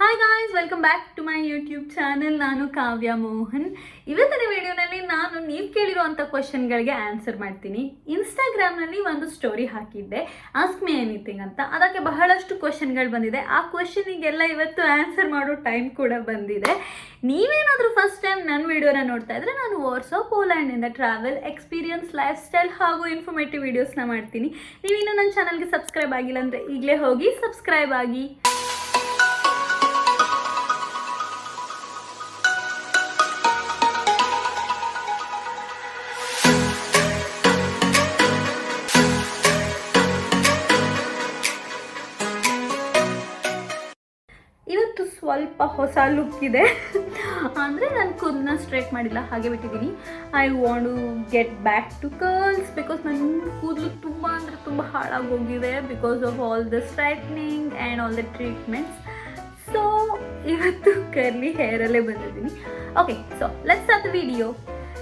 Hi guys, welcome back to my YouTube channel. ನಾನು ಕಾವ್ಯ ಮೋಹನ್. ಇವತ್ತಿನ ವಿಡಿಯೋನಲ್ಲಿ ನಾನು ನೀವು ಕೇಳಿರುವಂಥ ಕ್ವಶನ್ಗಳಿಗೆ ಆನ್ಸರ್ ಮಾಡ್ತೀನಿ. ಇನ್ಸ್ಟಾಗ್ರಾಮ್ನಲ್ಲಿ ಒಂದು ಸ್ಟೋರಿ ಹಾಕಿದ್ದೆ, ಆಸ್ಕ್ ಮಿ ಎನಿಥಿಂಗ್ ಅಂತ. ಅದಕ್ಕೆ ಬಹಳಷ್ಟು ಕ್ವಶನ್ಗಳು ಬಂದಿದೆ. ಆ ಕ್ವಶನಿಗೆಲ್ಲ ಇವತ್ತು ಆನ್ಸರ್ ಮಾಡೋ ಟೈಮ್ ಕೂಡ ಬಂದಿದೆ. ನೀವೇನಾದರೂ ಫಸ್ಟ್ ಟೈಮ್ ನನ್ನ ವಿಡಿಯೋನ ನೋಡ್ತಾ ಇದ್ರೆ, ನಾನು Warsaw ಪೋಲ್ಯಾಂಡಿಂದ travel experience, life style ಹಾಗೂ ಇನ್ಫಾರ್ಮೇಟಿವ್ ವೀಡಿಯೋಸ್ನ ಮಾಡ್ತೀನಿ. ನೀವಿನ್ನೂ ನನ್ನ ಚಾನಲ್ಗೆ ಸಬ್ಸ್ಕ್ರೈಬ್ ಆಗಿಲ್ಲ ಅಂದರೆ ಈಗಲೇ ಹೋಗಿ ಸಬ್ಸ್ಕ್ರೈಬ್ ಆಗಿ. ಇವತ್ತು ಸ್ವಲ್ಪ ಹೊಸ ಲುಕ್ ಇದೆ. ಅಂದರೆ ನಾನು ಕೂದಲನ್ನ ಸ್ಟ್ರೈಟ್ ಮಾಡಿಲ್ಲ, ಹಾಗೆ ಬಿಟ್ಟಿದ್ದೀನಿ. I want to get back to curls because ನನ್ನ ಕೂದಲು ತುಂಬ ಅಂದರೆ ತುಂಬ ಹಾಳಾಗೋಗಿದೆ because of all the straightening and all the treatments. So ಇವತ್ತು ಕರ್ಲಿ ಹೇರಲ್ಲೇ ಬಂದಿದ್ದೀನಿ. Okay, so let's start the video.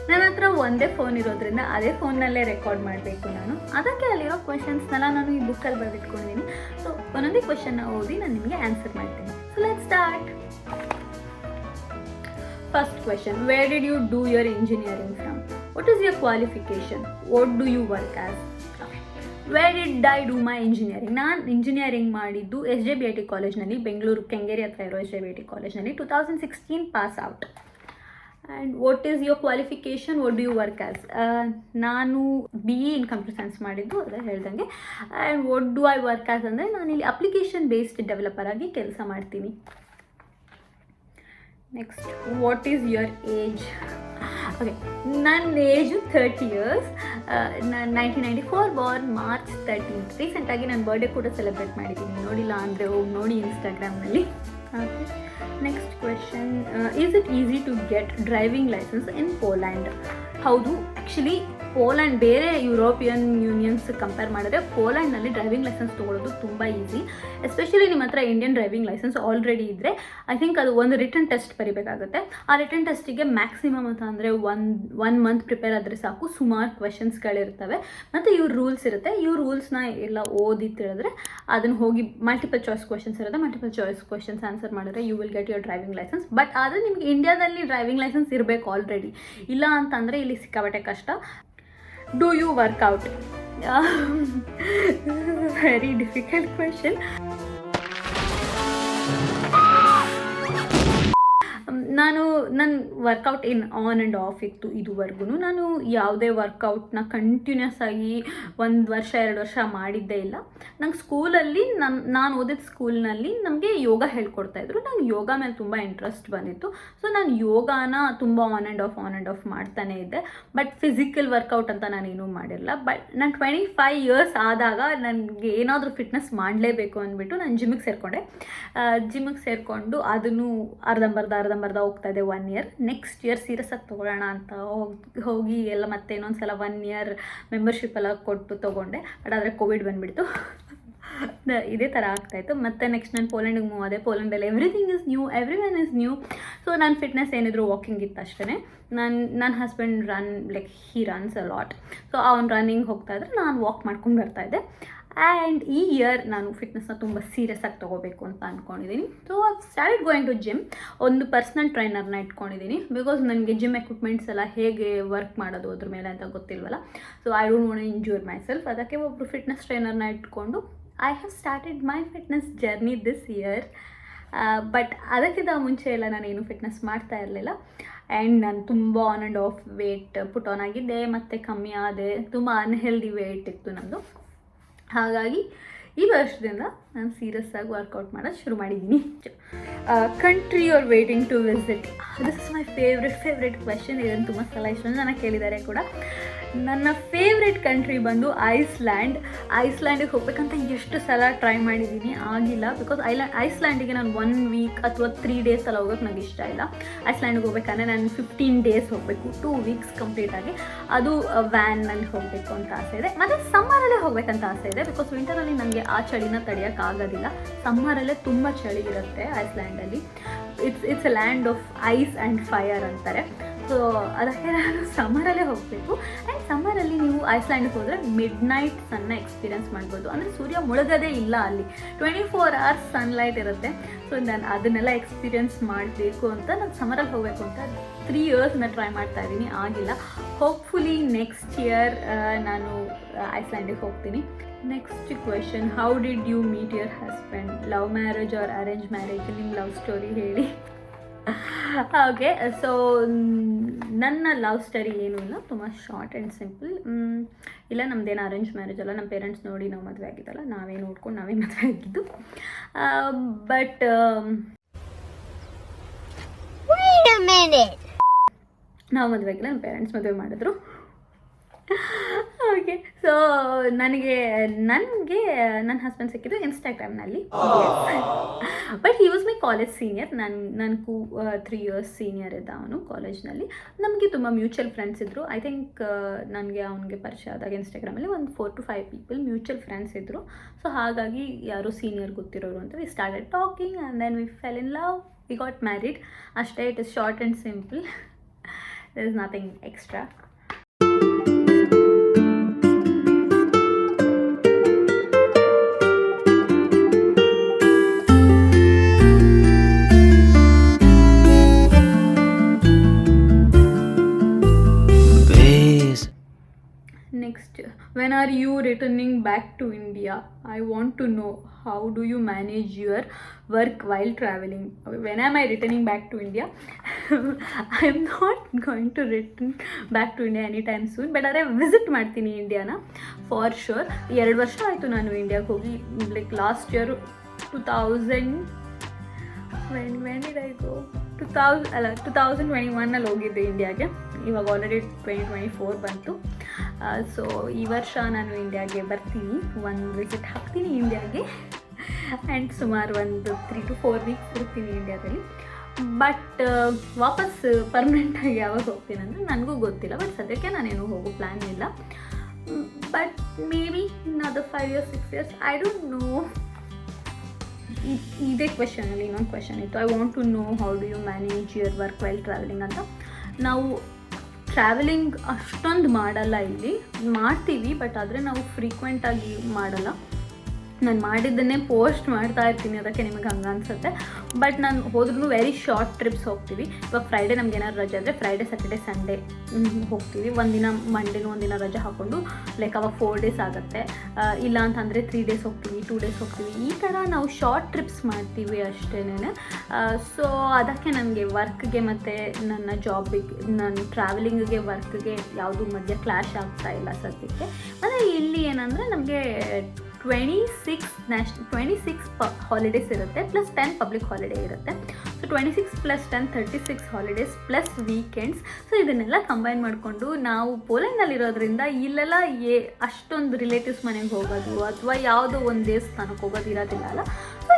ನನ್ನ ಹತ್ರ ಒಂದೇ ಫೋನ್ ಇರೋದ್ರಿಂದ ಅದೇ ಫೋನ್ನಲ್ಲೇ ರೆಕಾರ್ಡ್ ಮಾಡಬೇಕು ನಾನು. ಅದಕ್ಕೆ ಅಲ್ಲಿರೋ ಕ್ವೆಶನ್ಸ್ನೆಲ್ಲ ನಾನು ಈ ಬುಕ್ಕಲ್ಲಿ ಬರೆದಿಟ್ಕೊಂಡಿದ್ದೀನಿ. ಸೊ ಒಂದೊಂದೇ ಕ್ವೆಶನ್ನ ಓದಿ ನಾನು ನಿಮಗೆ ಆನ್ಸರ್ ಮಾಡ್ತೀನಿ. So let's start. First question, where did you do your engineering from? What is your qualification? What do you work as? Where did I do my engineering? ನಾನು ಇಂಜಿನಿಯರಿಂಗ್ ಮಾಡಿದ್ದು SJBIT ಕಾಲೇಜ್ನಲ್ಲಿ, ಬೆಂಗಳೂರು ಕೆಂಗೇರಿ ಹತ್ರ ಇರೋ SJBIT ಕಾಲೇಜ್ನಲ್ಲಿ. 2016 pass out. And what is your qualification? What do you work as? ನಾನು BE in computer science ಮಾಡಿದ್ದು, ಅದೇ ಹೇಳ್ದಂಗೆ. And what do I work as ಅಂದರೆ, ನಾನಿಲ್ಲಿ ಅಪ್ಲಿಕೇಶನ್ ಬೇಸ್ಡ್ ಡೆವಲಪರ್ ಆಗಿ ಕೆಲಸ ಮಾಡ್ತೀನಿ. Next, what is your age? Okay, ನನ್ನ ಏಜು 30 years. ನಾನು 1994 ಬಾರ್ನ್, March 13th. ರೀಸೆಂಟಾಗಿ ನನ್ನ ಬರ್ಡೇ ಕೂಡ ಸೆಲೆಬ್ರೇಟ್ ಮಾಡಿದ್ದೀನಿ. ನೋಡಿಲ್ಲ ಅಂದರೆ ಹೋಗಿ ನೋಡಿ ಇನ್ಸ್ಟಾಗ್ರಾಮ್ನಲ್ಲಿ. Next question, is it easy to get driving licence in Poland? ಹೌದು, ಆ್ಯಕ್ಚುಲಿ ಪೋಲ್ಯಾಂಡ್ ಬೇರೆ ಯುರೋಪಿಯನ್ ಯೂನಿಯನ್ಸ್ ಕಂಪೇರ್ ಮಾಡಿದ್ರೆ ಪೋಲ್ಯಾಂಡ್ನಲ್ಲಿ ಡ್ರೈವಿಂಗ್ ಲೈಸೆನ್ಸ್ ತೊಗೊಳ್ಳೋದು ತುಂಬ ಈಸಿ. ಎಸ್ಪೆಷಲಿ ನಿಮ್ಮ ಹತ್ರ ಇಂಡಿಯನ್ ಡ್ರೈವಿಂಗ್ ಲೈಸೆನ್ಸ್ ಆಲ್ರೆಡಿ ಇದ್ದರೆ ಐ ಥಿಂಕ್ ಅದು ಒಂದು ರಿಟರ್ನ್ ಟೆಸ್ಟ್ ಬರೀಬೇಕಾಗುತ್ತೆ. ಆ ರಿಟರ್ನ್ ಟೆಸ್ಟಿಗೆ ಮ್ಯಾಕ್ಸಿಮಮ್ ಅಂತ ಅಂದರೆ ಒನ್ ಮಂತ್ ಪ್ರಿಪೇರ್ ಆದರೆ ಸಾಕು. ಸುಮಾರು ಕ್ವೆಶನ್ಸ್ಗಳಿರ್ತವೆ ಮತ್ತು ಇವ್ರ ರೂಲ್ಸ್ ಇರುತ್ತೆ. ಇವ್ರ ರೂಲ್ಸ್ನ ಎಲ್ಲ ಓದಿ ತಿಳಿದ್ರೆ ಅದನ್ನು ಹೋಗಿ ಮಲ್ಟಿಪಲ್ ಚಾಯ್ಸ್ ಕ್ವೆಶನ್ಸ್ ಇರುತ್ತೆ. ಮಲ್ಟಿಪಲ್ ಚಾಯ್ಸ್ ಕ್ವೆಶನ್ಸ್ ಆನ್ಸರ್ ಮಾಡಿದ್ರೆ you will get your driving licence. But ಆದರೆ ನಿಮಗೆ ಇಂಡಿಯಾದಲ್ಲಿ ಡ್ರೈವಿಂಗ್ ಲೈಸೆನ್ಸ್ ಇರಬೇಕು ಆಲ್ರೆಡಿ. ಇಲ್ಲ ಅಂತಂದರೆ ಇಲ್ಲಿ ಸಿಕ್ಕಾಬಟ್ಟೆ ಕಷ್ಟ. Do you work out? This is a very difficult question. ನನ್ನ ವರ್ಕೌಟ್ ಆನ್ ಆ್ಯಂಡ್ ಆಫ್ ಇತ್ತು ಇದುವರೆಗೂ. ನಾನು ಯಾವುದೇ ವರ್ಕೌಟ್ನ ಕಂಟಿನ್ಯೂಸ್ ಆಗಿ 1 ವರ್ಷ 2 ವರ್ಷ ಮಾಡಿದ್ದೇ ಇಲ್ಲ. ನಂಗೆ ಸ್ಕೂಲಲ್ಲಿ ನಾನು ಓದಿದ ಸ್ಕೂಲ್ನಲ್ಲಿ ನಮಗೆ ಯೋಗ ಹೇಳ್ಕೊಡ್ತಾಯಿದ್ರು. ನಂಗೆ ಯೋಗ ಮೇಲೆ ತುಂಬ ಇಂಟ್ರೆಸ್ಟ್ ಬಂದಿತ್ತು. ಸೊ ನಾನು ಯೋಗಾನ ತುಂಬ ಆನ್ ಆ್ಯಂಡ್ ಆಫ್ ಮಾಡ್ತಾನೇ ಇದ್ದೆ. ಬಟ್ ಫಿಸಿಕಲ್ ವರ್ಕೌಟ್ ಅಂತ ನಾನೇನೂ ಮಾಡಿರಲಿಲ್ಲ. ಬಟ್ ನಾನು 25 years ಆದಾಗ ನನಗೆ ಏನಾದರೂ ಫಿಟ್ನೆಸ್ ಮಾಡಲೇಬೇಕು ಅಂದ್ಬಿಟ್ಟು ನಾನು ಜಿಮ್ಮಿಗೆ ಸೇರಿಕೊಂಡೆ. ಜಿಮ್ಮಿಗೆ ಸೇರಿಕೊಂಡು ಅದನ್ನು ಅರ್ಧಂಬರ್ಧ ಹೋಗ್ತಾ ಇದೆ 1 year. ನೆಕ್ಸ್ಟ್ ಇಯರ್ ಸೀರಿಯಸ್ ಆಗಿ ತೊಗೊಳ್ಳೋಣ ಅಂತ ಹೋಗಿ ಎಲ್ಲ ಮತ್ತೆ ಇನ್ನೊಂದ್ಸಲ 1 year ಮೆಂಬರ್ಶಿಪ್ ಎಲ್ಲ ಕೊಟ್ಟು ತೊಗೊಂಡೆ. ಬಟ್ ಆದರೆ ಕೋವಿಡ್ ಬಂದುಬಿಡ್ತು. ಇದೇ ಥರ ಆಗ್ತಾಯಿತ್ತು. ಮತ್ತು ನೆಕ್ಸ್ಟ್ ನಾನು ಪೋಲ್ಯಾಂಡಿಗೆ ಮೂವ್ ಆದೆ. ಪೋಲ್ಯಾಂಡಲ್ಲಿ everything is new, everyone is new. So ನಾನು ಫಿಟ್ನೆಸ್ ಏನಿದ್ರು ವಾಕಿಂಗ್ ಇತ್ತು ಅಷ್ಟೇ. ನನ್ನ husband he runs a lot. So ಅವ್ನು ರನ್ನಿಂಗ್ ಹೋಗ್ತಾ ಇದ್ರೆ ನಾನು ವಾಕ್ ಮಾಡ್ಕೊಂಡು ಬರ್ತಾಯಿದ್ದೆ. ಆ್ಯಂಡ್ ಈ ಇಯರ್ ನಾನು ಫಿಟ್ನೆಸ್ನ ತುಂಬ ಸೀರಿಯಸ್ ಆಗಿ ತೊಗೋಬೇಕು ಅಂತ ಅಂದ್ಕೊಂಡಿದ್ದೀನಿ. So I started going to gym. ಒಂದು ಪರ್ಸ್ನಲ್ ಟ್ರೈನರ್ನ ಇಟ್ಕೊಂಡಿದ್ದೀನಿ ಬಿಕಾಸ್ ನನಗೆ ಜಿಮ್ ಎಕ್ವಿಪ್ಮೆಂಟ್ಸ್ ಎಲ್ಲ ಹೇಗೆ ವರ್ಕ್ ಮಾಡೋದು ಅದ್ರ ಮೇಲೆ ಅಂತ ಗೊತ್ತಿಲ್ವಲ್ಲ. So I don't want to injure myself. ಅದಕ್ಕೆ ಒಬ್ಬರು ಫಿಟ್ನೆಸ್ ಟ್ರೈನರ್ನ ಇಟ್ಕೊಂಡು I have started my fitness journey this year. But ಅದಕ್ಕಿಂತ ಮುಂಚೆ ಎಲ್ಲ ನಾನೇನು ಫಿಟ್ನೆಸ್ ಮಾಡ್ತಾ ಇರಲಿಲ್ಲ. ಆ್ಯಂಡ್ ನಾನು ತುಂಬ on and of wait put on ಆಗಿದ್ದೆ, ಮತ್ತು ಕಮ್ಮಿ ಆದೆ. ತುಂಬ ಅನ್ಹೆಲ್ದಿ ವೇಟ್ ಇತ್ತು ನಮ್ಮದು. ಹಾಗಾಗಿ ಈ ವರ್ಷದಿಂದ ನಾನು ಸೀರಿಯಸ್ ಆಗಿ ವರ್ಕೌಟ್ ಮಾಡೋದು ಶುರು ಮಾಡಿದ್ದೀನಿ. Country you are waiting to visit? This is my favourite question. ಇದನ್ನು ತುಂಬ ಸಲ ಇಷ್ಟೊಂದು ಜನ ಕೇಳಿದ್ದಾರೆ ಕೂಡ. ನನ್ನ ಫೇವ್ರೆಟ್ ಕಂಟ್ರಿ ಬಂದು ಐಸ್ಲ್ಯಾಂಡ್. ಐಸ್ಲ್ಯಾಂಡಿಗೆ ಹೋಗ್ಬೇಕಂತ ಎಷ್ಟು ಸಲ ಟ್ರೈ ಮಾಡಿದ್ದೀನಿ, ಆಗಿಲ್ಲ. ಬಿಕಾಸ್ ಐಸ್ಲ್ಯಾಂಡಿಗೆ ನಾನು 1 week ಅಥವಾ 3 days ಎಲ್ಲ ಹೋಗೋಕ್ಕೆ ನನಗೆ ಇಷ್ಟ ಇಲ್ಲ. ಐಸ್ಲ್ಯಾಂಡಿಗೆ ಹೋಗ್ಬೇಕಂದ್ರೆ ನಾನು 15 days ಹೋಗಬೇಕು, 2 weeks ಕಂಪ್ಲೀಟಾಗಿ. ಅದು ವ್ಯಾನ್ನಲ್ಲಿ ಹೋಗಬೇಕು ಅಂತ ಆಸೆ ಇದೆ. ಮತ್ತು ಸಮ್ಮರಲ್ಲೇ ಹೋಗ್ಬೇಕಂತ ಆಸೆ ಇದೆ ಬಿಕಾಸ್ ವಿಂಟರಲ್ಲಿ ನನಗೆ ಆ ಚಳಿನ ತಡೆಯೋಕ್ಕಾಗೋದಿಲ್ಲ. ಸಮ್ಮರಲ್ಲೇ ತುಂಬ ಚಳಿ ಇರುತ್ತೆ ಐಸ್ಲ್ಯಾಂಡಲ್ಲಿ. It's a land of ice and fire ಅಂತಾರೆ. ಸೊ ಅದಕ್ಕೆ ನಾನು ಸಮ್ಮರಲ್ಲೇ ಹೋಗಬೇಕು. ಆ್ಯಂಡ್ ಸಮ್ಮರಲ್ಲಿ ನೀವು ಐಸ್ಲ್ಯಾಂಡಿಗೆ ಹೋದರೆ ಮಿಡ್ ನೈಟ್ ಸನ್ನ ಎಕ್ಸ್ಪೀರಿಯನ್ಸ್ ಮಾಡ್ಬೋದು. ಅಂದರೆ ಸೂರ್ಯ ಮುಳುಗೋದೇ ಇಲ್ಲ ಅಲ್ಲಿ, 24 hours ಸನ್ಲೈಟ್ ಇರುತ್ತೆ. ಸೊ ನಾನು ಅದನ್ನೆಲ್ಲ ಎಕ್ಸ್ಪೀರಿಯನ್ಸ್ ಮಾಡಬೇಕು ಅಂತ ನಾನು ಸಮ್ಮರಲ್ಲಿ ಹೋಗಬೇಕು ಅಂತ 3 years ಟ್ರೈ ಮಾಡ್ತಾ ಇದ್ದೀನಿ, ಆಗಿಲ್ಲ. ಹೋಪ್ಫುಲಿ ನೆಕ್ಸ್ಟ್ ಇಯರ್ ನಾನು ಐಸ್ಲ್ಯಾಂಡಿಗೆ ಹೋಗ್ತೀನಿ. Next question, how did you meet your husband? Love marriage or arrange marriage? ನಿಮ್ಮ ಲವ್ ಸ್ಟೋರಿ ಹೇಳಿ. ಓಕೆ, ಸೊ ನನ್ನ ಲವ್ ಸ್ಟೋರಿ ಏನೂ ಇಲ್ಲ, ತುಂಬ ಶಾರ್ಟ್ ಆ್ಯಂಡ್ ಸಿಂಪಲ್. ಇಲ್ಲ, ನಮ್ಮದೇನು ಅರೇಂಜ್ ಮ್ಯಾರೇಜ್ ಅಲ್ಲ, ನಮ್ಮ ಪೇರೆಂಟ್ಸ್ ನೋಡಿ ನಾವು ಮದುವೆ ಆಗಿದ್ದಲ್ಲ, ನಾವೇ ನೋಡ್ಕೊಂಡು ನಾವೇ ಮದುವೆ ಆಗಿದ್ದು. ಬಟ್ ನಾವು ಮದುವೆ ಆಗಿಲ್ಲ, ನಮ್ಮ ಪೇರೆಂಟ್ಸ್ ಮದುವೆ ಮಾಡಿದ್ರು. ಓಕೆ, ಸೊ ನನಗೆ ನನ್ನ ಹಸ್ಬೆಂಡ್ ಸಿಕ್ಕಿದ್ದು ಇನ್ಸ್ಟಾಗ್ರಾಮ್ನಲ್ಲಿ. But he was my college senior. ನನಗೂ 3 years ಸೀನಿಯರ್ ಇದ್ದ ಅವನು ಕಾಲೇಜ್ನಲ್ಲಿ. ನಮಗೆ ತುಂಬ ಮ್ಯೂಚುವಲ್ ಫ್ರೆಂಡ್ಸ್ ಇದ್ದರು. ಐ ಥಿಂಕ್ ನನಗೆ ಅವನಿಗೆ ಪರಿಚಯ ಆದಾಗ ಇನ್ಸ್ಟಾಗ್ರಾಮಲ್ಲಿ ಒಂದು 4 to 5 people ಮ್ಯೂಚುವಲ್ ಫ್ರೆಂಡ್ಸ್ ಇದ್ದರು. ಸೊ ಹಾಗಾಗಿ ಯಾರೋ ಸೀನಿಯರ್ ಗೊತ್ತಿರೋರು ಅಂತ we started talking and then we fell in love, we got married. ಅಷ್ಟೇ, it is short and simple, there is nothing extra. Next, when are you returning back to India? I want to know, how do you manage your work while traveling? When am I returning back to India? I am not going to return back to India anytime soon, but ಆದರೆ visit ಮಾಡ್ತೀನಿ ಇಂಡಿಯಾನ for sure. 2 ವರ್ಷ ಆಯಿತು ನಾನು ಇಂಡಿಯಾಗೆ ಹೋಗಿ. Like last year 2000 when did I go? 2021 ಹೋಗಿದ್ದೆ ಇಂಡಿಯಾಗೆ. ಇವಾಗ ಆಲ್ರೆಡಿ 2024 ಬಂತು. ಸೊ ಈ ವರ್ಷ ನಾನು ಇಂಡಿಯಾಗೆ ಬರ್ತೀನಿ, ಒಂದು ವಿಸಿಟ್ ಹಾಕ್ತೀನಿ ಇಂಡಿಯಾಗೆ. ಆ್ಯಂಡ್ ಸುಮಾರು ಒಂದು 3 to 4 weeks ಇರ್ತೀನಿ ಇಂಡಿಯಾದಲ್ಲಿ. ಬಟ್ ವಾಪಸ್ ಪರ್ಮನೆಂಟಾಗಿ ಯಾವಾಗ ಹೋಗ್ತೀನಿ ಅಂದರೆ ನನಗೂ ಗೊತ್ತಿಲ್ಲ. ಬಟ್ ಸದ್ಯಕ್ಕೆ ನಾನೇನು ಹೋಗೋ ಪ್ಲ್ಯಾನ್ ಇಲ್ಲ. ಬಟ್ ಮೇ ಬಿ ಇನ್ನೊಂದು 5 years 6 years, I don't know. ಇದೇ ಕ್ವೆಶನಲ್ಲಿ ಇನ್ನೊಂದು ಕ್ವೆಶನ್ ಇತ್ತು, I want to know how do you manage your work while travelling ಅಂತ. ನಾವು ಟ್ರಾವೆಲಿಂಗ್ ಅಷ್ಟೊಂದು ಮಾಡಲ್ಲ, ಇಲ್ಲಿ ಮಾಡ್ತೀವಿ ಬಟ್ ಆದರೆ ನಾವು ಫ್ರೀಕ್ವೆಂಟಾಗಿ ಮಾಡಲ್ಲ. ನಾನು ಮಾಡಿದ್ದನ್ನೇ ಪೋಸ್ಟ್ ಮಾಡ್ತಾ ಇರ್ತೀನಿ, ಅದಕ್ಕೆ ನಿಮಗೆ ಹಂಗೆ ಅನಿಸುತ್ತೆ. ಬಟ್ ನಾನು ಹೋದ್ರೂ ವೆರಿ ಶಾರ್ಟ್ ಟ್ರಿಪ್ಸ್ ಹೋಗ್ತೀವಿ. ಇವಾಗ ಫ್ರೈಡೇ ನಮ್ಗೆ ಏನಾದ್ರು ರಜೆ ಆದರೆ ಫ್ರೈಡೇ ಸ್ಯಾಟರ್ಡೇ ಸಂಡೇ ಹೋಗ್ತೀವಿ. ಒಂದಿನ ಮಂಡೇನೂ ಒಂದಿನ ರಜೆ ಹಾಕ್ಕೊಂಡು ಲೈಕ್ ಅವಾಗ 4 days ಆಗುತ್ತೆ. ಇಲ್ಲ ಅಂತಂದರೆ 3 days ಹೋಗ್ತೀವಿ, 2 days ಹೋಗ್ತೀವಿ. ಈ ಥರ ನಾವು ಶಾರ್ಟ್ ಟ್ರಿಪ್ಸ್ ಮಾಡ್ತೀವಿ ಅಷ್ಟೇನೆ. ಸೊ ಅದಕ್ಕೆ ನನಗೆ ವರ್ಕ್ಗೆ ಮತ್ತು ನನ್ನ ಜಾಬಿಗೆ, ನನ್ನ ಟ್ರಾವೆಲಿಂಗಿಗೆ ವರ್ಕ್ಗೆ ಯಾವುದು ಮಧ್ಯ ಕ್ಲಾಶ್ ಆಗ್ತಾ ಇಲ್ಲ ಸದ್ಯಕ್ಕೆ. ಮತ್ತು ಇಲ್ಲಿ ಏನಂದರೆ ನಮಗೆ 26 ಹಾಲಿಡೇಸ್ ಇರುತ್ತೆ, ಪ್ಲಸ್ 10 ಪಬ್ಲಿಕ್ ಹಾಲಿಡೇ ಇರುತ್ತೆ. So 26 + 10 36 holidays plus weekends. So ಇದನ್ನೆಲ್ಲ ಕಂಬೈನ್ ಮಾಡಿಕೊಂಡು ನಾವು ಪೋಲೆಂಡಲ್ಲಿರೋದ್ರಿಂದ ಇಲ್ಲೆಲ್ಲ ಅಷ್ಟೊಂದು ರಿಲೇಟಿವ್ಸ್ ಮನೆಗೆ ಹೋಗೋದು ಅಥವಾ ಯಾವುದೋ ಒಂದು ದೇವಸ್ಥಾನಕ್ಕೆ ಹೋಗೋದು ಇರೋದಿಲ್ಲ ಅಲ್ಲ. ಸೊ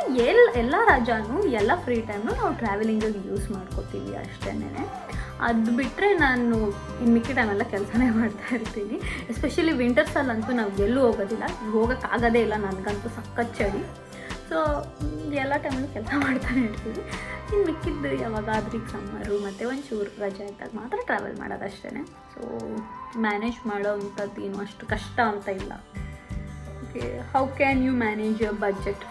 ಎಲ್ಲ ರಜಾನು ಎಲ್ಲ ಫ್ರೀ ಟೈಮ್ನು ನಾವು ಟ್ರಾವೆಲಿಂಗಿಗೆ ಯೂಸ್ ಮಾಡ್ಕೋತೀವಿ ಅಷ್ಟೇನೆ. ಅದು ಬಿಟ್ಟರೆ ನಾನು ಮಿಕ್ಕಿ ಟೈಮೆಲ್ಲ ಕೆಲಸನೇ ಮಾಡ್ತಾ ಇರ್ತೀನಿ. ಎಸ್ಪೆಷಲಿ ವಿಂಟರ್ಸಲ್ಲಂತೂ ನಾವು ಎಲ್ಲೂ ಹೋಗೋದಿಲ್ಲ, ಹೋಗೋಕ್ಕಾಗೋದೇ ಇಲ್ಲ, ನನಗಂತೂ ಸಖತ್ ಚಳಿ. ಸೊ ಎಲ್ಲ ಟೈಮಲ್ಲೂ ಕೆಲಸ ಮಾಡ್ತಾನೆ ಇರ್ತೀವಿ. ಇನ್ನು ಮಿಕ್ಕಿದ್ದು ಯಾವಾಗಾದ್ರೂ ಈಗ ಸಮ್ಮರು ಮತ್ತು ಒಂಚೂರು ರಜೆ ಇದ್ದಾಗ ಮಾತ್ರ ಟ್ರಾವೆಲ್ ಮಾಡೋದಷ್ಟೇ. ಸೊ ಮ್ಯಾನೇಜ್ ಮಾಡೋ ಅಂಥದ್ದು ಏನು ಅಷ್ಟು ಕಷ್ಟ ಅಂತ ಇಲ್ಲ. How can you manage your budget?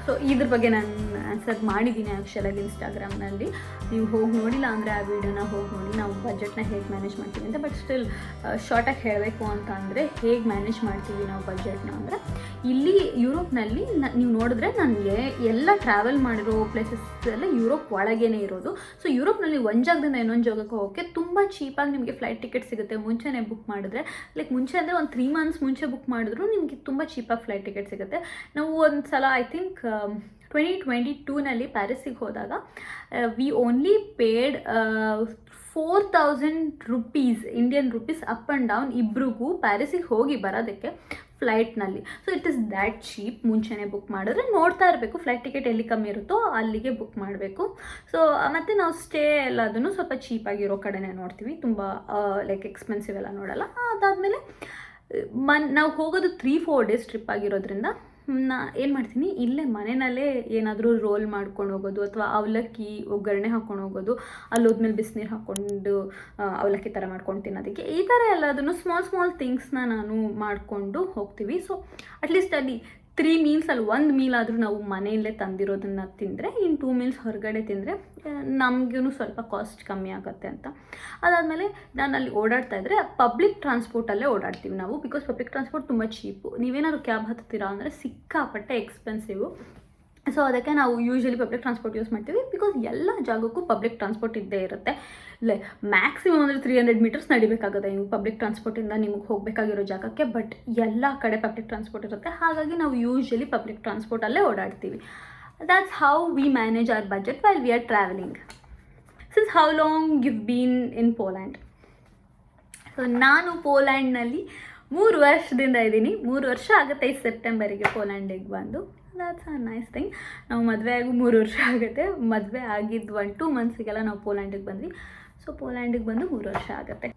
So ಇದ್ರ ಬಗ್ಗೆ ನಾನು ಆನ್ಸರ್ ಮಾಡಿದ್ದೀನಿ ಆ್ಯಕ್ಚುಲಾಗಿ ಇನ್ಸ್ಟಾಗ್ರಾಮ್ನಲ್ಲಿ. ನೀವು ಹೋಗಿ ನೋಡಿಲ್ಲ ಅಂದರೆ ಆ ವಿಡಿಯೋನ ಹೋಗಿ ನೋಡಿ, ನಾವು ಬಜೆಟ್ನ ಹೇಗೆ ಮ್ಯಾನೇಜ್ ಮಾಡ್ತೀವಿ ಅಂತ. ಬಟ್ ಸ್ಟಿಲ್ ಶಾರ್ಟಾಗಿ ಹೇಳಬೇಕು ಅಂತ ಅಂದರೆ ಹೇಗೆ ಮ್ಯಾನೇಜ್ ಮಾಡ್ತೀವಿ ನಾವು ಬಜೆಟ್ನ ಅಂದರೆ, ಇಲ್ಲಿ ಯುರೋಪ್ನಲ್ಲಿ ನೀವು ನೋಡಿದ್ರೆ ನನಗೆ ಎಲ್ಲ ಟ್ರಾವೆಲ್ ಮಾಡಿರೋ ಪ್ಲೇಸಸ್ ಎಲ್ಲ ಯುರೋಪ್ ಒಳಗೇ ಇರೋದು. ಸೊ ಯುರೋಪ್ನಲ್ಲಿ ಒಂದು ಜಾಗದಿಂದ ಇನ್ನೊಂದು ಜಾಗಕ್ಕೆ ಹೋಗೋಕ್ಕೆ ತುಂಬ ಚೀಪಾಗಿ ನಿಮಗೆ ಫ್ಲೈಟ್ ಟಿಕೆಟ್ ಸಿಗುತ್ತೆ. ಮುಂಚೆನೇ ಬುಕ್ ಮಾಡಿದ್ರೆ, ಲೈಕ್ ಮುಂಚೆ ಅಂದರೆ ಒಂದು 3 months ಮುಂಚೆ ಬುಕ್ ಮಾಡಿದ್ರು ನಿಮಗೆ ತುಂಬ ಚೀಪಾಗಿ ಫ್ಲೈಟ್ ಟಿಕೆಟ್ ಸಿಗುತ್ತೆ. ನಾವು ಒಂದು ಸಲ ಐ ಥಿಂಕ್ 2022ನಲ್ಲಿ ಪ್ಯಾರಿಸಿಗೆ ಹೋದಾಗ we only paid 4000 rupees Indian rupees up and down ಇಬ್ರಿಗೂ ಪ್ಯಾರಿಸಿಗೆ ಹೋಗಿ ಬರೋದಕ್ಕೆ ಫ್ಲೈಟ್ನಲ್ಲಿ. So it is that cheap. ಮುಂಚೆನೇ ಬುಕ್ ಮಾಡಿದ್ರೆ ನೋಡ್ತಾ ಇರಬೇಕು ಫ್ಲೈಟ್ ಟಿಕೆಟ್ ಎಲ್ಲಿ ಕಮ್ಮಿ ಇರುತ್ತೋ ಅಲ್ಲಿಗೆ ಬುಕ್ ಮಾಡಬೇಕು. ಸೊ ಮತ್ತು ನಾವು ಸ್ಟೇ ಎಲ್ಲದನ್ನು ಸ್ವಲ್ಪ ಚೀಪಾಗಿರೋ ಕಡೆನೇ ನೋಡ್ತೀವಿ, ತುಂಬ ಲೈಕ್ ಎಕ್ಸ್ಪೆನ್ಸಿವ್ ಎಲ್ಲ ನೋಡಲ್ಲ. ಅದಾದಮೇಲೆ ನಾವು ಹೋಗೋದು 3-4 days ಟ್ರಿಪ್ ಆಗಿರೋದ್ರಿಂದ ಏನು ಮಾಡ್ತೀನಿ, ಇಲ್ಲೇ ಮನೆಯಲ್ಲೇ ಏನಾದರೂ ರೋಲ್ ಮಾಡ್ಕೊಂಡು ಹೋಗೋದು, ಅಥವಾ ಅವಲಕ್ಕಿ ಒಗ್ಗರಣೆ ಹಾಕ್ಕೊಂಡು ಹೋಗೋದು, ಅಲ್ಲಿ ಹೋದ್ಮೇಲೆ ಬಿಸಿನೀರು ಹಾಕ್ಕೊಂಡು ಅವಲಕ್ಕಿ ಥರ ಮಾಡ್ಕೊಂಡು ತಿನ್ನೋದಕ್ಕೆ, ಈ ಥರ ಎಲ್ಲದನ್ನು ಸ್ಮಾಲ್ ಥಿಂಗ್ಸ್ನ ನಾನು ಮಾಡಿಕೊಂಡು ಹೋಗ್ತೀವಿ. ಸೊ ಅಟ್ಲೀಸ್ಟ್ ಅಲ್ಲಿ 3 ಮೀಲ್ಸಲ್ಲಿ 1 ಮೀಲ್ ಆದರೂ ನಾವು ಮನೆಯಲ್ಲೇ ತಂದಿರೋದನ್ನು ತಿಂದರೆ, ಇನ್ನು 2 ಮೀಲ್ಸ್ ಹೊರಗಡೆ ತಿಂದರೆ ನಮಗೂ ಸ್ವಲ್ಪ ಕಾಸ್ಟ್ ಕಮ್ಮಿ ಆಗುತ್ತೆ ಅಂತ. ಅದಾದಮೇಲೆ ನಾನು ಅಲ್ಲಿ ಓಡಾಡ್ತಾ ಇದ್ದರೆ ಪಬ್ಲಿಕ್ ಟ್ರಾನ್ಸ್ಪೋರ್ಟಲ್ಲೇ ಓಡಾಡ್ತೀವಿ ನಾವು, ಬಿಕಾಸ್ ಪಬ್ಲಿಕ್ ಟ್ರಾನ್ಸ್ಪೋರ್ಟ್ ತುಂಬ ಚೀಪು. ನೀವೇನಾದ್ರು ಕ್ಯಾಬ್ ಹತ್ತೀರಾ ಅಂದರೆ ಸಿಕ್ಕಾಪಟ್ಟೆ ಎಕ್ಸ್ಪೆನ್ಸಿವು. ಸೊ ಅದಕ್ಕೆ ನಾವು ಯೂಶ್ವಲಿ ಪಬ್ಲಿಕ್ ಟ್ರಾನ್ಸ್ಪೋರ್ಟ್ ಯೂಸ್ ಮಾಡ್ತೀವಿ, ಬಿಕಾಸ್ ಎಲ್ಲ ಜಾಗಕ್ಕೂ ಪಬ್ಲಿಕ್ ಟ್ರಾನ್ಸ್ಪೋರ್ಟ್ ಇದ್ದೇ ಇರುತ್ತೆ. ಮ್ಯಾಕ್ಸಿಮಮ್ ಅಂದರೆ 300 ಮೀಟರ್ಸ್ ನಡಿಬೇಕಾಗುತ್ತೆ ನೀವು ಪಬ್ಲಿಕ್ ಟ್ರಾನ್ಸ್ಪೋರ್ಟಿಂದ ನಿಮಗೆ ಹೋಗಬೇಕಾಗಿರೋ ಜಾಗಕ್ಕೆ. ಬಟ್ ಎಲ್ಲ ಕಡೆ ಪಬ್ಲಿಕ್ ಟ್ರಾನ್ಸ್ಪೋರ್ಟ್ ಇರುತ್ತೆ, ಹಾಗಾಗಿ ನಾವು ಯೂಶ್ವಲಿ ಪಬ್ಲಿಕ್ ಟ್ರಾನ್ಸ್ಪೋರ್ಟಲ್ಲೇ ಓಡಾಡ್ತೀವಿ. That's how we manage our budget while we are travelling. Since how long you been in Poland? So ನಾನು ಪೋಲ್ಯಾಂಡ್ನಲ್ಲಿ 3 ವರ್ಷದಿಂದ ಇದ್ದೀನಿ. 3 ವರ್ಷ ಆಗುತ್ತೆ ಈ ಸೆಪ್ಟೆಂಬರಿಗೆ ಪೋಲ್ಯಾಂಡಿಗೆ ಬಂದು. That's a nice thing. ನಾವು ಮದುವೆ ಆಗಿ 3 ವರ್ಷ ಆಗುತ್ತೆ. ಮದುವೆ ಆಗಿದ್ದು 1-2 ಮಂತ್ಸಿಗೆಲ್ಲ ನಾವು ಪೋಲ್ಯಾಂಡಿಗೆ ಬಂದ್ವಿ. ಸೊ ಪೋಲ್ಯಾಂಡಿಗೆ ಬಂದು 3 ವರ್ಷ ಆಗುತ್ತೆ.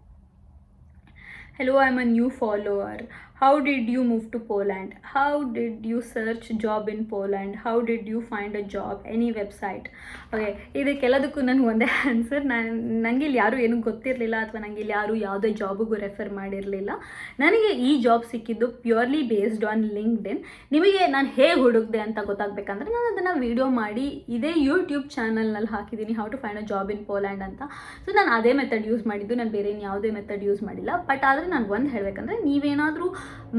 Hello, I am a new follower. How did you move to Poland? How did you search job in Poland? How did you find a job? Any website? Okay, ಇದಕ್ಕೆಲ್ಲದಕ್ಕೂ ನನಗೆ ಒಂದೇ ಆನ್ಸರ್. ನನಗೆ ಇಲ್ಲಿ ಯಾರೂ ಏನೂ ಗೊತ್ತಿರಲಿಲ್ಲ, ಅಥವಾ ನನಗೆ ಇಲ್ಲಿ ಯಾರೂ ಯಾವುದೇ ಜಾಬಿಗೂ ರೆಫರ್ ಮಾಡಿರಲಿಲ್ಲ. ನನಗೆ ಈ ಜಾಬ್ ಸಿಕ್ಕಿದ್ದು ಪ್ಯೂರ್ಲಿ ಬೇಸ್ಡ್ ಆನ್ ಲಿಂಕ್ಡ್ಇನ್. ನಿಮಗೆ ನಾನು ಹೇಗೆ ಹುಡುಕ್ದೆ ಅಂತ ಗೊತ್ತಾಗಬೇಕಂದ್ರೆ ನಾನು ಅದನ್ನು ವೀಡಿಯೋ ಮಾಡಿ ಇದೇ ಯೂಟ್ಯೂಬ್ ಚಾನಲ್ನಲ್ಲಿ ಹಾಕಿದ್ದೀನಿ, how to find a job in Poland ಅಂತ. ಸೊ ನಾನು ಅದೇ ಮೆಥಡ್ ಯೂಸ್ ಮಾಡಿದ್ದು, ನಾನು ಬೇರೆ ಯಾವುದೇ ಮೆಥಡ್ ಯೂಸ್ ಮಾಡಿಲ್ಲ. ಬಟ್ ಆದರೆ ನಾನು ಒಂದು ಹೇಳಬೇಕಂದ್ರೆ, ನೀವೇನಾದರೂ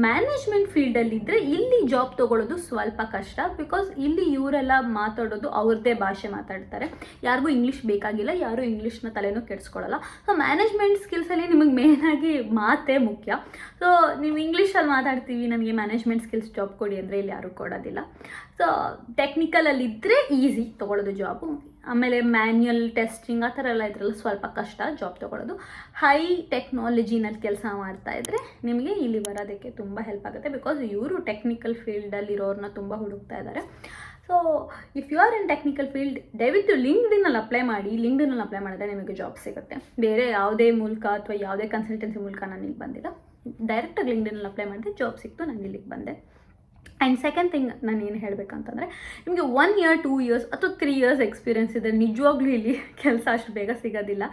ಮ್ಯಾನೇಜ್ಮೆಂಟ್ ಫೀಲ್ಡಲ್ಲಿದ್ದರೆ ಇಲ್ಲಿ ಜಾಬ್ ತೊಗೊಳ್ಳೋದು ಸ್ವಲ್ಪ ಕಷ್ಟ, ಬಿಕಾಸ್ ಇಲ್ಲಿ ಇವರೆಲ್ಲ ಮಾತಾಡೋದು ಅವ್ರದ್ದೇ ಭಾಷೆ ಮಾತಾಡ್ತಾರೆ. ಯಾರಿಗೂ ಇಂಗ್ಲೀಷ್ ಬೇಕಾಗಿಲ್ಲ, ಯಾರೂ ಇಂಗ್ಲೀಷ್ನ ತಲೆನೂ ಕೆಡಿಸ್ಕೊಳ್ಳಲ್ಲ. ಸೊ ಮ್ಯಾನೇಜ್ಮೆಂಟ್ ಸ್ಕಿಲ್ಸಲ್ಲಿ ನಿಮಗೆ ಮೇಯ್ನಾಗಿ ಮಾತೇ ಮುಖ್ಯ. ಸೊ ನೀವು ಇಂಗ್ಲೀಷಲ್ಲಿ ಮಾತಾಡ್ತೀವಿ, ನನಗೆ ಮ್ಯಾನೇಜ್ಮೆಂಟ್ ಸ್ಕಿಲ್ಸ್ ಜಾಬ್ ಕೊಡಿ ಅಂದರೆ ಇಲ್ಲಿ ಯಾರೂ ಕೊಡೋದಿಲ್ಲ. ಸೊ ಟೆಕ್ನಿಕಲಲ್ಲಿದ್ದರೆ ಈಸಿ ತೊಗೊಳ್ಳೋದು ಜಾಬು. ಆಮೇಲೆ ಮ್ಯಾನ್ಯುಯಲ್ ಟೆಸ್ಟಿಂಗ್ ಆ ಥರ ಎಲ್ಲ ಇದ್ರಲ್ಲ ಸ್ವಲ್ಪ ಕಷ್ಟ ಜಾಬ್ ತೊಗೊಳ್ಳೋದು. ಹೈ ಟೆಕ್ನಾಲಜಿನಲ್ಲಿ ಕೆಲಸ ಮಾಡ್ತಾಯಿದ್ರೆ ನಿಮಗೆ ಇಲ್ಲಿ ಬರೋದಕ್ಕೆ ತುಂಬ ಹೆಲ್ಪ್ ಆಗುತ್ತೆ, ಬಿಕಾಸ್ ಇವರು ಟೆಕ್ನಿಕಲ್ ಫೀಲ್ಡಲ್ಲಿರೋರನ್ನ ತುಂಬ ಹುಡುಕ್ತಾ ಇದ್ದಾರೆ. So if you are in technical field, ದಯವಿಟ್ಟು ಲಿಂಕ್ಡ್ಇನ್ನಲ್ಲಿ ಅಪ್ಲೈ ಮಾಡಿ. ಲಿಂಕ್ಡ್ಇನ್ನಲ್ಲಿ ಅಪ್ಲೈ ಮಾಡಿದ್ರೆ ನಿಮಗೆ ಜಾಬ್ ಸಿಗುತ್ತೆ. ಬೇರೆ ಯಾವುದೇ ಮೂಲಕ ಅಥವಾ ಯಾವುದೇ ಕನ್ಸಲ್ಟೆನ್ಸಿ ಮೂಲಕ ನಾನು ಇಲ್ಲಿ ಬಂದಿಲ್ಲ, ಡೈರೆಕ್ಟಾಗಿ ಲಿಂಕ್ಡ್ಇನ್ನಲ್ಲಿ ಅಪ್ಲೈ ಮಾಡಿದೆ, ಜಾಬ್ ಸಿಕ್ತು, ನಾನು ಇಲ್ಲಿಗೆ ಬಂದೆ. ಆ್ಯಂಡ್ ಸೆಕೆಂಡ್ ಥಿಂಗ್ ನಾನು ಏನು ಹೇಳಬೇಕಂತಂದರೆ, ನಿಮಗೆ 1 year 2 years ಅಥವಾ 3 years ಎಕ್ಸ್ಪೀರಿಯನ್ಸ್ ಇದೆ, ನಿಜವಾಗ್ಲೂ ಇಲ್ಲಿ ಕೆಲಸ ಅಷ್ಟು ಬೇಗ ಸಿಗೋದಿಲ್ಲ.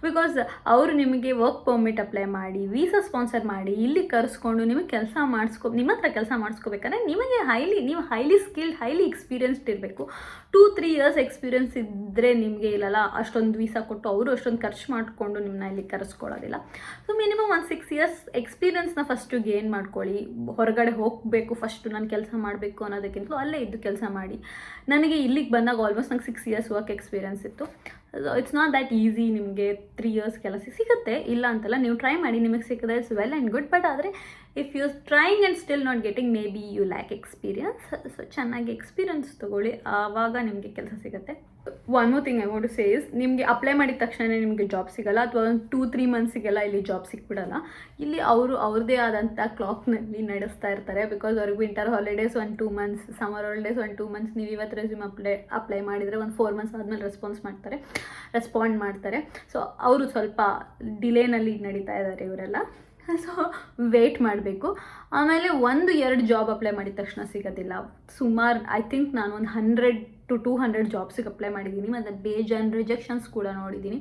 ಬಿಕಾಸ್ ಅವರು ನಿಮಗೆ ವರ್ಕ್ ಪರ್ಮಿಟ್ ಅಪ್ಲೈ ಮಾಡಿ, ವೀಸಾ ಸ್ಪಾನ್ಸರ್ ಮಾಡಿ, ಇಲ್ಲಿ ಕರೆಸ್ಕೊಂಡು ನಿಮಗೆ ಕೆಲಸ ನಿಮ್ಮ ಹತ್ರ ಕೆಲಸ ಮಾಡಿಸ್ಕೋಬೇಕಾದ್ರೆ ನೀವು ಹೈಲಿ ಸ್ಕಿಲ್ಡ್, ಹೈಲಿ ಎಕ್ಸ್ಪೀರಿಯನ್ಸ್ಡ್ ಇರಬೇಕು. 2-3 years ಎಕ್ಸ್ಪೀರಿಯನ್ಸ್ ಇದ್ದರೆ ನಿಮಗೆ ಇಲ್ಲಲ್ಲ ಅಷ್ಟೊಂದು ವೀಸಾ ಕೊಟ್ಟು ಅವರು ಅಷ್ಟೊಂದು ಖರ್ಚು ಮಾಡಿಕೊಂಡು ನಿಮ್ಮನ್ನ ಇಲ್ಲಿ ಕರೆಸ್ಕೊಳ್ಳೋದಿಲ್ಲ. ಸೊ ಮಿನಿಮಮ್ 1-6 years ಎಕ್ಸ್ಪೀರಿಯನ್ಸ್ನ ಫಸ್ಟು ಗೇನ್ ಮಾಡ್ಕೊಳ್ಳಿ. ಹೊರಗಡೆ ಹೋಗಬೇಕು ಫಸ್ಟು, ನಾನು ಕೆಲಸ ಮಾಡಬೇಕು ಅನ್ನೋದಕ್ಕಿಂತಲೂ ಅಲ್ಲೇ ಇದ್ದು ಕೆಲಸ ಮಾಡಿ. ನನಗೆ ಇಲ್ಲಿಗೆ ಬಂದಾಗ ಆಲ್ಮೋಸ್ಟ್ ನಂಗೆ 6 years ವರ್ಕ್ ಎಕ್ಸ್ಪೀರಿಯನ್ಸ್ ಇತ್ತು. It's not that easy. ನಿಮಗೆ 3 years ಕೆಲಸ ಸಿಗುತ್ತೆ, ಇಲ್ಲ ಅಂತಲ್ಲ, ನೀವು ಟ್ರೈ ಮಾಡಿ, ನಿಮಗೆ ಸಿಕ್ಕಿದ್ರೆ it's well and good. But ಆದರೆ if you trying and still not getting, maybe you lack experience. So ಚೆನ್ನಾಗಿ ಎಕ್ಸ್ಪೀರಿಯನ್ಸ್ ತೊಗೊಳ್ಳಿ, ಆವಾಗ ನಿಮಗೆ ಕೆಲಸ ಸಿಗುತ್ತೆ. One more thing I want to say is, ನಿಮಗೆ ಅಪ್ಲೈ ಮಾಡಿದ ತಕ್ಷಣ ನಿಮಗೆ ಜಾಬ್ ಸಿಗಲ್ಲ, ಅಥವಾ ಒಂದು 2-3 ಮಂತ್ಸಿಗೆಲ್ಲ ಇಲ್ಲಿ ಜಾಬ್ ಸಿಕ್ಬಿಡಲ್ಲ. ಇಲ್ಲಿ ಅವ್ರದ್ದೇ ಆದಂಥ ಕ್ಲಾಕ್ನಲ್ಲಿ ನಡೆಸ್ತಾ ಇರ್ತಾರೆ. ಬಿಕಾಸ್ ಅವ್ರಿಗೆ winter holidays 1-2 months, summer holidays 1-2 months. ನೀವು ಇವತ್ತು ರೆಸ್ಯೂಮ್ ಅಪ್ಲೈ ಮಾಡಿದರೆ ಒಂದು 4 months ಆದಮೇಲೆ ರೆಸ್ಪಾಂಡ್ ಮಾಡ್ತಾರೆ. ಸೊ ಅವರು ಸ್ವಲ್ಪ ಡಿಲೇನಲ್ಲಿ ನಡೀತಾ ಇದ್ದಾರೆ ಇವರೆಲ್ಲ. ಸೊ ವೇಟ್ ಮಾಡಬೇಕು. ಆಮೇಲೆ 1-2 ಜಾಬ್ ಅಪ್ಲೈ ಮಾಡಿದ ತಕ್ಷಣ ಸಿಗೋದಿಲ್ಲ. ಸುಮಾರು ಐ ಥಿಂಕ್ ನಾನು ಒಂದು 100 to 200 ಜಾಬ್ಸಿಗೆ ಅಪ್ಲೈ ಮಾಡಿದ್ದೀನಿ, ಮತ್ತು ಬೇಜಾನ್ ರಿಜೆಕ್ಷನ್ಸ್ ಕೂಡ ನೋಡಿದ್ದೀನಿ.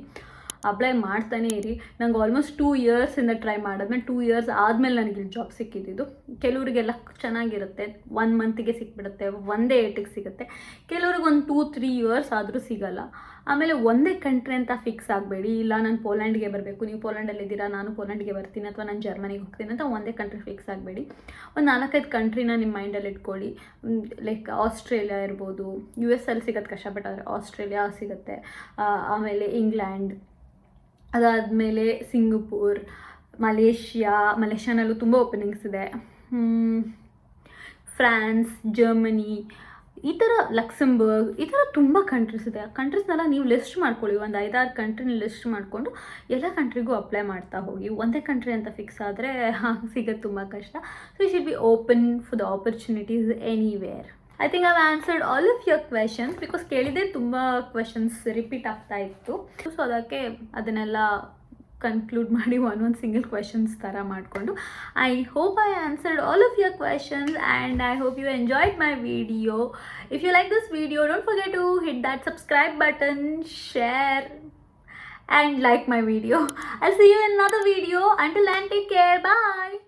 ಅಪ್ಲೈ ಮಾಡ್ತಾನೇ ಇರಿ. ನಂಗೆ ಆಲ್ಮೋಸ್ಟ್ 2 yearsಯಿಂದ ಟ್ರೈ ಮಾಡಿದ್ಮೇಲೆ 2 years ಆದಮೇಲೆ ನನಗೆ ಇಲ್ಲಿ ಜಾಬ್ ಸಿಕ್ಕಿದ್ದು. ಕೆಲವರಿಗೆಲ್ಲ ಚೆನ್ನಾಗಿರುತ್ತೆ, 1 monthಗೆ ಸಿಕ್ಬಿಡುತ್ತೆ, ಒಂದೇ ಏಟಿಗೆ ಸಿಗುತ್ತೆ. ಕೆಲವ್ರಿಗೆ ಒಂದು 2-3 years ಆದರೂ ಸಿಗಲ್ಲ. ಆಮೇಲೆ ಒಂದೇ ಕಂಟ್ರಿ ಅಂತ ಫಿಕ್ಸ್ ಆಗಬೇಡಿ. ಇಲ್ಲ ನಾನು ಪೋಲ್ಯಾಂಡ್ಗೆ ಬರಬೇಕು, ನೀವು ಪೋಲ್ಯಾಂಡಲ್ಲಿದ್ದೀರಾ, ನಾನು ಪೋಲ್ಯಾಂಡ್ಗೆ ಬರ್ತೀನಿ, ಅಥವಾ ನಾನು ಜರ್ಮನಿಗೆ ಹೋಗ್ತೀನಿ ಅಂತ ಒಂದೇ ಕಂಟ್ರಿ ಫಿಕ್ಸ್ ಆಗಬೇಡಿ. ಒಂದು 4-5 ಕಂಟ್ರಿನ ನಿಮ್ಮ ಮೈಂಡಲ್ಲಿ ಇಟ್ಕೊಳ್ಳಿ. ಲೈಕ್ ಆಸ್ಟ್ರೇಲಿಯಾ ಇರ್ಬೋದು, US ಅಲ್ಲಿ ಸಿಗೋದು ಕಷ್ಟ, ಬಟ್ ಆದರೆ ಆಸ್ಟ್ರೇಲಿಯಾ ಸಿಗುತ್ತೆ. ಆಮೇಲೆ ಇಂಗ್ಲೆಂಡ್, ಅದಾದಮೇಲೆ ಸಿಂಗಪೂರ್, ಮಲೇಷ್ಯಾನಲ್ಲೂ ತುಂಬ ಓಪನಿಂಗ್ಸ್ ಇದೆ. ಫ್ರಾನ್ಸ್, ಜರ್ಮನಿ, ಈ ಥರ ಲಕ್ಸಂಬರ್ಗ್, ಈ ಥರ ತುಂಬ ಕಂಟ್ರೀಸ್ ಇದೆ. ಆ ಕಂಟ್ರೀಸ್ನೆಲ್ಲ ನೀವು ಲಿಸ್ಟ್ ಮಾಡ್ಕೊಳ್ಳಿ. ಒಂದು 5-6 ಕಂಟ್ರಿನ ಲಿಸ್ಟ್ ಮಾಡಿಕೊಂಡು ಎಲ್ಲ ಕಂಟ್ರಿಗೂ ಅಪ್ಲೈ ಮಾಡ್ತಾ ಹೋಗಿ. ಒಂದೇ ಕಂಟ್ರಿ ಅಂತ ಫಿಕ್ಸ್ ಆದರೆ ಸಿಗೋದು ತುಂಬ ಕಷ್ಟ. So you should be open for the opportunities anywhere. I think I've answered all of your questions, because ಕೇಳಿದೆ ತುಂಬ ಕ್ವೆಶನ್ಸ್ ರಿಪೀಟ್ ಆಗ್ತಾ ಇತ್ತು. ಸೊ ಅದಕ್ಕೆ ಅದನ್ನೆಲ್ಲ ಕನ್ಕ್ಲೂಡ್ ಮಾಡಿ ಒಂದೊಂದು ಸಿಂಗಲ್ ಕ್ವೆಶನ್ಸ್ ಥರ ಮಾಡಿಕೊಂಡು I hope I answered all of your questions and I hope you enjoyed my video. If you like this video, don't forget to hit that subscribe button, share and like my video. I'll see you in another video. Until then, take care. Bye.